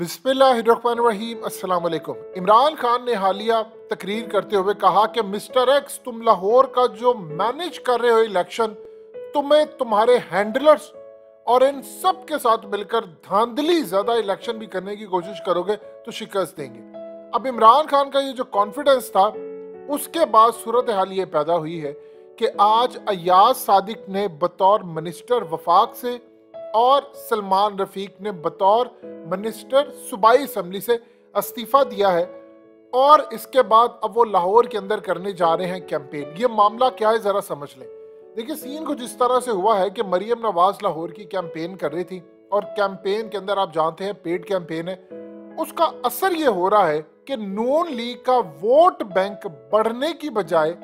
बिस्मिल्लाहिर्रहमानिर्रहीम अस्सलाम वालेकुम। इमरान खान ने हालिया तकरीर करते हुए कहा कि मिस्टर एक्स, तुम लाहौर का जो मैनेज कर रहे हो इलेक्शन, तुम्हें तुम्हारे हैंडलर्स और इन सब के साथ मिलकर धांधली ज्यादा इलेक्शन भी करने की कोशिश करोगे तो शिकस्त देंगे। अब इमरान खान का ये जो कॉन्फिडेंस था, उसके बाद सूरत हाल ये पैदा हुई है कि आज अयाज सादिक ने बतौर मिनिस्टर वफाक से और सलमान रफीक ने बतौर मिनिस्टर सूबाई असम्बली से इस्तीफा दिया है और इसके बाद अब वो लाहौर के अंदर करने जा रहे हैं कैंपेन। ये मामला क्या है जरा समझ लें। देखिए, सीन कुछ इस तरह से हुआ है कि मरियम नवाज लाहौर की कैंपेन कर रही थी और कैंपेन के अंदर आप जानते हैं पेड कैंपेन है। उसका असर ये हो रहा है कि नून लीग का वोट बैंक बढ़ने की बजाय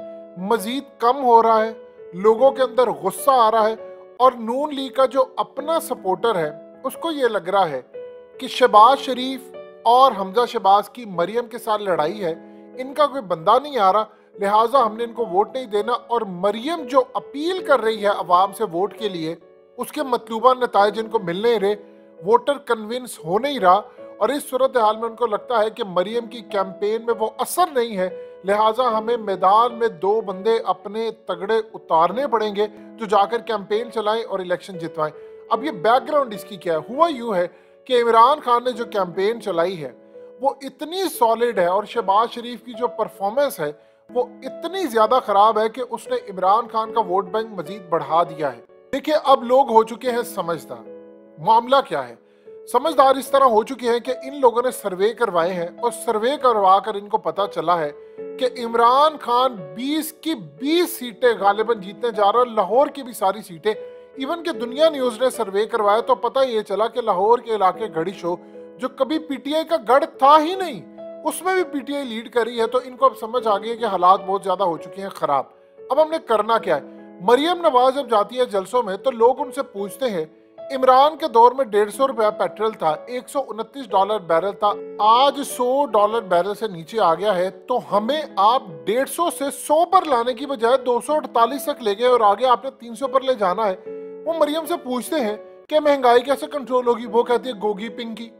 मजीद कम हो रहा है, लोगों के अंदर गुस्सा आ रहा है और नून लीग का जो अपना सपोर्टर है उसको ये लग रहा है कि शहबाज शरीफ और हमजा शहबाज की मरियम के साथ लड़ाई है, इनका कोई बंदा नहीं आ रहा, लिहाजा हमने इनको वोट नहीं देना। और मरियम जो अपील कर रही है अवाम से वोट के लिए, उसके मतलूबा नताइज इनको मिल नहीं रहे, वोटर कन्विंस हो नहीं रहा और इस सूरत हाल में उनको लगता है कि मरियम की कैंपेन में वो असर नहीं है, लिहाजा हमें मैदान में दो बंदे अपने तगड़े उतारने पड़ेंगे जो जाकर कैंपेन चलाएं और इलेक्शन जितवाएं। अब ये बैकग्राउंड इसकी क्या है? हुआ यूं है कि इमरान खान ने जो कैंपेन चलाई है वो इतनी सॉलिड है और शहबाज शरीफ की जो परफॉर्मेंस है वो इतनी ज्यादा खराब है कि उसने इमरान खान का वोट बैंक मजीद बढ़ा दिया है। देखिए, अब लोग हो चुके हैं समझदार। मामला क्या है? समझदार इस तरह हो चुके हैं कि इन लोगों ने सर्वे करवाए हैं और सर्वे करवा कर इनको पता चला है कि इमरान खान 20 की 20 सीटें गालिबन जीतने जा रहा है, लाहौर की भी सारी सीटें। इवन के दुनिया न्यूज ने सर्वे करवाया तो पता ये चला कि लाहौर के इलाके गढ़ी शो जो कभी पीटीआई का गढ़ था ही नहीं, उसमें भी पीटीआई लीड करी है। तो इनको अब समझ आ गई है कि हालात बहुत ज्यादा हो चुके हैं खराब। अब हमने करना क्या है? मरियम नवाज जब जाती है जलसों में तो लोग उनसे पूछते हैं, इमरान के दौर में 150 रुपया पेट्रोल था, $129 बैरल था, आज $100 बैरल से नीचे आ गया है, तो हमें आप 150 से 100 पर लाने की बजाय 248 तक ले गए और आगे आपने 300 पर ले जाना है। वो मरियम से पूछते हैं कि महंगाई कैसे कंट्रोल होगी? वो कहती है गोगी पिंकी।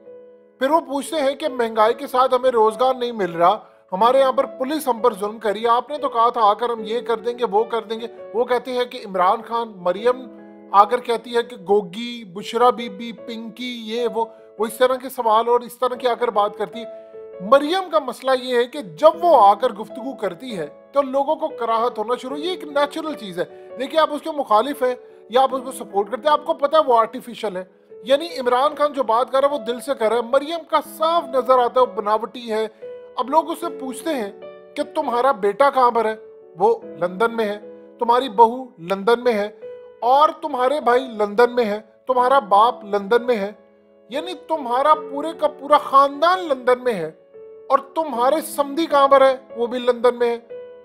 फिर वो पूछते हैं कि महंगाई के साथ हमें रोजगार नहीं मिल रहा, हमारे यहाँ पर पुलिस हम पर जुल्म करी, आपने तो कहा था आकर हम ये कर देंगे वो कर देंगे। वो कहते हैं कि इमरान खान, मरियम आकर कहती है कि गोगी, बुशरा बीबी, पिंकी, ये वो इस तरह के सवाल और इस तरह की आकर बात करती है। मरियम का मसला ये है कि जब वो आकर गुफ्तगू करती है तो लोगों को कराहत होना शुरू, ये एक नेचुरल चीज है। देखिए, आप उसके मुखालिफ है या आप उसको सपोर्ट करते हैं, आपको पता है वो आर्टिफिशियल है। यानी इमरान खान जो बात कर रहा है वो दिल से कर रहा है, मरियम का साफ नजर आता है वो बनावटी है। अब लोग उससे पूछते हैं कि तुम्हारा बेटा कहाँ पर है? वो लंदन में है, तुम्हारी बहू लंदन में है और तुम्हारे भाई लंदन में है, तुम्हारा बाप लंदन में है, यानी तुम्हारा पूरे का पूरा खानदान लंदन में है और तुम्हारे समधी कहां पर है? वो भी लंदन में है।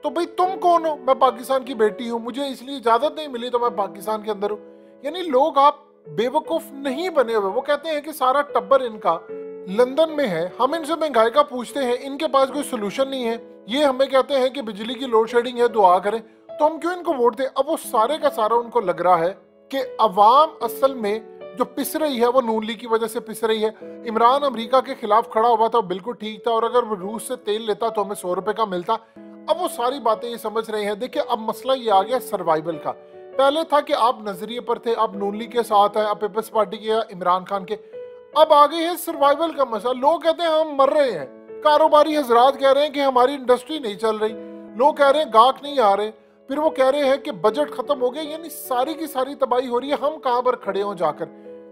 तो भाई तुम कौन हो? मैं पाकिस्तान की बेटी हूं, मुझे इसलिए इजाजत नहीं मिली तो मैं पाकिस्तान के अंदर हूं। यानी लोग आप बेवकूफ नहीं बने हुए। वो कहते हैं कि सारा टब्बर इनका लंदन में है, हम इनसे महंगाई का पूछते हैं, इनके पास कोई सोल्यूशन नहीं है, ये हमें कहते हैं कि बिजली की लोड शेडिंग है, दुआ करें, तो हम क्यों इनको वोट दें? अब वो सारे का सारा उनको लग रहा है कि अवाम असल में जो पिस रही है वो नून लीग की वजह से पिस रही है। इमरान अमेरिका के खिलाफ खड़ा हुआ था, बिल्कुल ठीक था, और अगर वो रूस से तेल लेता तो हमें 100 रुपए का मिलता। अब वो सारी बातें ये समझ रहे हैं। देखिए, अब मसला ये आ गया सर्वाइवल का। पहले था कि आप नजरिए पर थे, आप नून लीग के साथ हैं, आप पीपल्स पार्टी के या इमरान खान के। अब आ गई है सर्वाइवल का मसला। लोग कहते हैं हम मर रहे हैं, कारोबारी हजरात कह रहे हैं कि हमारी इंडस्ट्री नहीं चल रही, लोग कह रहे हैं गाहक नहीं आ रहे, फिर वो कह रहे हैं कि बजट खत्म हो गया, यानी सारी की सारी तबाही हो रही है, हम कहां पर खड़े हों जाकर।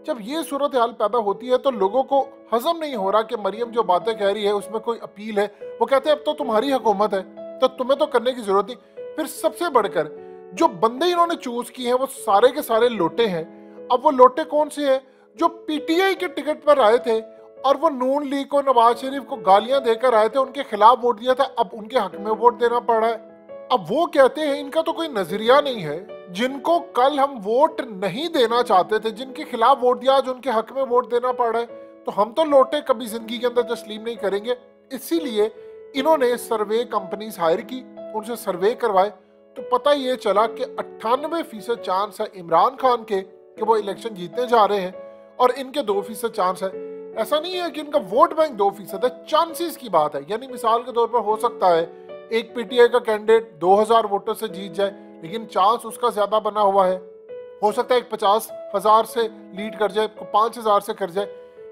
जब ये सूरत हाल पैदा होती है तो लोगों को हजम नहीं हो रहा कि मरियम जो बातें कह रही है उसमें कोई अपील है। वो कहते हैं अब तो तुम्हारी हुकूमत है तो तुम्हें तो करने की जरूरत नहीं। फिर सबसे बढ़कर जो बंदे इन्होंने चूज किए हैं वो सारे के सारे लोटे हैं। अब वो लोटे कौन से हैं? जो पीटीआई के टिकट पर आए थे और वो नून लीग को, नवाज शरीफ को गालियां देकर आए थे, उनके खिलाफ वोट दिया था, अब उनके हक में वोट देना पड़ रहा है। अब वो कहते हैं इनका तो कोई नजरिया नहीं है, जिनको कल हम वोट नहीं देना चाहते थे, जिनके खिलाफ वोट दिया, आज उनके हक में वोट देना पड़ रहा है, तो हम तो लौटे कभी जिंदगी के अंदर तस्लीम नहीं करेंगे। इसीलिए इन्होंने सर्वे कंपनीज हायर की, उनसे सर्वे करवाए तो पता ये चला कि 98% चांस है इमरान खान के कि वो इलेक्शन जीतने जा रहे हैं और इनके 2% चांस है ऐसा नहीं है कि इनका वोट बैंक 2% है, चांसेस की बात है। यानी मिसाल के तौर पर हो सकता है एक पीटीआई का कैंडिडेट 2000 वोटर से जीत जाए, लेकिन चांस उसका ज्यादा बना हुआ है। हो सकता है एक 50,000 से लीड कर जाए, 5000 से कर जाए।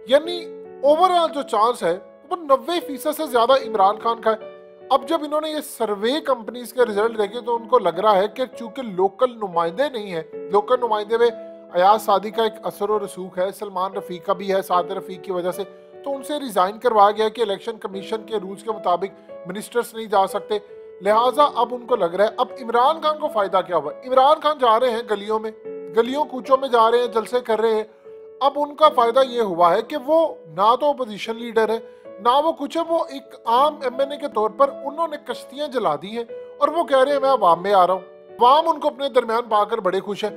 यानी ओवरऑल जो चांस है वो 90% से ज्यादा इमरान खान का है। अब जब इन्होंने ये सर्वे कंपनीज के रिजल्ट देखे तो उनको लग रहा है कि चूंकि लोकल नुमाइंदे नहीं है, लोकल नुमाइंदे में अयाज सादी का एक असर और रसूख है, सलमान रफीक का भी है, साद रफीक की वजह से, तो उनसे रिजाइन करवाया गया कि इलेक्शन कमीशन के रूल्स के मुताबिक मिनिस्टर्स नहीं जा सकते। लिहाजा अब उनको लग रहा है अब इमरान खान को फायदा क्या हुआ। इमरान खान जा रहे हैं गलियों में, गलियों कूचों में जा रहे हैं, जलसे कर रहे हैं। अब उनका फायदा ये हुआ है कि वो ना तो अपोजिशन लीडर है ना वो कुछ है, वो एक आम एमएनए के तौर पर उन्होंने कश्तियां जला दी हैं और वो कह रहे हैं मैं अवाम में आ रहा हूँ। अवाम उनको अपने दरमियान पाकर बड़े खुश है।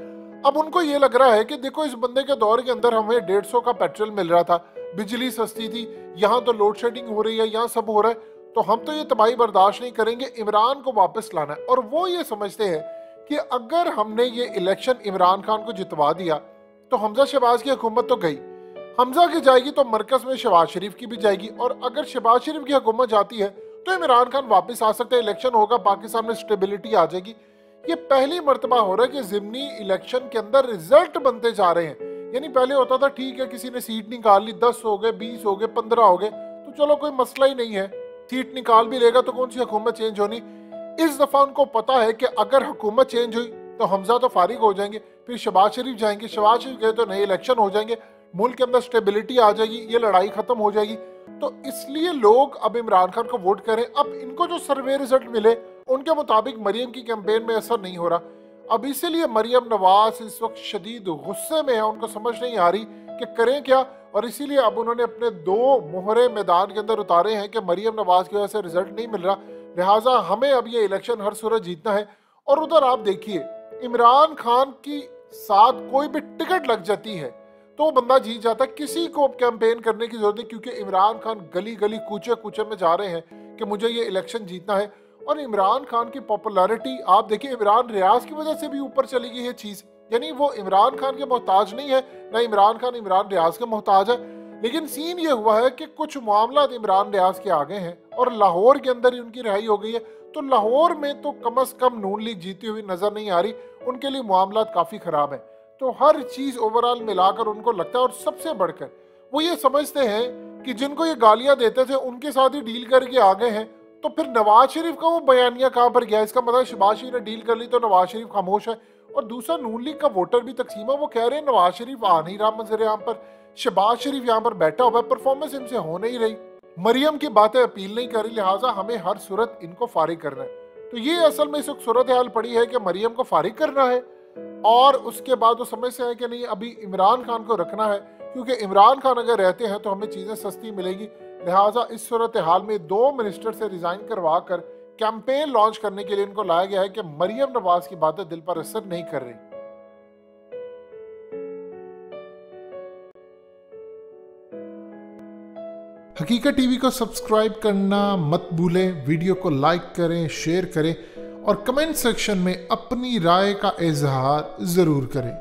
अब उनको ये लग रहा है कि देखो इस बंदे के दौर के अंदर हमें 150 का पेट्रोल मिल रहा था, बिजली सस्ती थी, यहाँ तो लोड शेडिंग हो रही है, यहाँ सब हो रहा है, तो हम तो ये तबाही बर्दाश्त नहीं करेंगे, इमरान को वापस लाना है। और वो ये समझते हैं कि अगर हमने ये इलेक्शन इमरान खान को जितवा दिया तो हमजा शहबाज की हुकूमत तो गई, हमजा की जाएगी तो मरकज में शहबाज शरीफ की भी जाएगी, और अगर शहबाज शरीफ की हुकूमत जाती है तो इमरान खान वापस आ सकते हैं, इलेक्शन होगा, पाकिस्तान में स्टेबिलिटी आ जाएगी। ये पहली मर्तबा हो रहा है कि जिमनी इलेक्शन के अंदर रिजल्ट बनते जा रहे हैं। यानी पहले होता था ठीक है किसी ने सीट निकाल ली, 10 हो गए, 20 हो गए, 15 हो गए, तो चलो कोई मसला ही नहीं है, सीट निकाल भी लेगा तो कौन सी हुकूमत चेंज होनी। इस दफा उनको पता है कि अगर हुकूमत चेंज हुई तो हमजा तो फारिग हो जाएंगे, फिर शहबाज शरीफ जाएंगे, शहबाज शरीफ गए तो नए इलेक्शन हो जाएंगे, मुल्क के अंदर स्टेबिलिटी आ जाएगी, ये लड़ाई खत्म हो जाएगी। तो इसलिए लोग अब इमरान खान को वोट करें। अब इनको जो सर्वे रिजल्ट मिले उनके मुताबिक मरियम की कैंपेन में असर नहीं हो रहा। अब इसीलिए मरियम नवाज इस वक्त शदीद गुस्से में है, उनको समझ नहीं आ रही कि करें क्या, और इसीलिए अब उन्होंने अपने 2 मोहरे मैदान के अंदर उतारे हैं कि मरियम नवाज की वजह से रिजल्ट नहीं मिल रहा, लिहाजा हमें अब ये इलेक्शन हर सूरत जीतना है। और उधर आप देखिए इमरान खान की साथ कोई भी टिकट लग जाती है तो बंदा जीत जाता है, किसी को कैंपेन करने की जरूरत है, क्योंकि इमरान खान गली गली कूचे कूचे में जा रहे हैं कि मुझे ये इलेक्शन जीतना है। और इमरान खान की पॉपुलैरिटी आप देखिए, इमरान रियाज की वजह से भी ऊपर चली गई है चीज। यानी वो इमरान खान के मोहताज नहीं है, ना इमरान खान इमरान रियाज के मोहताज है, लेकिन सीन ये हुआ है कि कुछ मामला इमरान रियाज के आगे हैं और लाहौर के अंदर ही उनकी रिहाई हो गई है, तो लाहौर में तो कम अज कम नून लीग जीती हुई नजर नहीं आ रही, उनके लिए मामला काफी खराब है। तो हर चीज ओवरऑल मिलाकर उनको लगता है, और सबसे बढ़कर वो ये समझते हैं कि जिनको ये गालियां देते थे उनके साथ ही डील करके आ गए हैं, तो फिर नवाज शरीफ का वो बयानिया कहां पर गया। इसका मतलब शहबाज शरीफ ने डील कर ली तो नवाज शरीफ खामोश है। और दूसरा नून लीग का वोटर भी तकसीमा, वो कह रहे हैं नवाज शरीफ आ नहीं रहा मंजर यहाँ पर, शहबाज शरीफ यहाँ पर बैठा हुआ है, परफॉर्मेंस इनसे हो नहीं रही, मरियम की बातें अपील नहीं कर रही, लिहाजा हमें हर सूरत इनको फारिग करना है। तो ये असल में इस सूरत हाल पड़ी है कि मरियम को फारिग करना है, और उसके बाद वो समझ से है कि नहीं अभी इमरान खान को रखना है, क्योंकि इमरान खान अगर रहते हैं तो हमें चीज़ें सस्ती मिलेगी। लिहाजा इस सूरत हाल में 2 मिनिस्टर से रिजाइन करवा कर कैंपेन लॉन्च करने के लिए इनको लाया गया है कि मरियम नवाज की बातें दिल पर असर नहीं कर रही। हकीकत टीवी को सब्सक्राइब करना मत भूलें, वीडियो को लाइक करें, शेयर करें और कमेंट सेक्शन में अपनी राय का इजहार जरूर करें।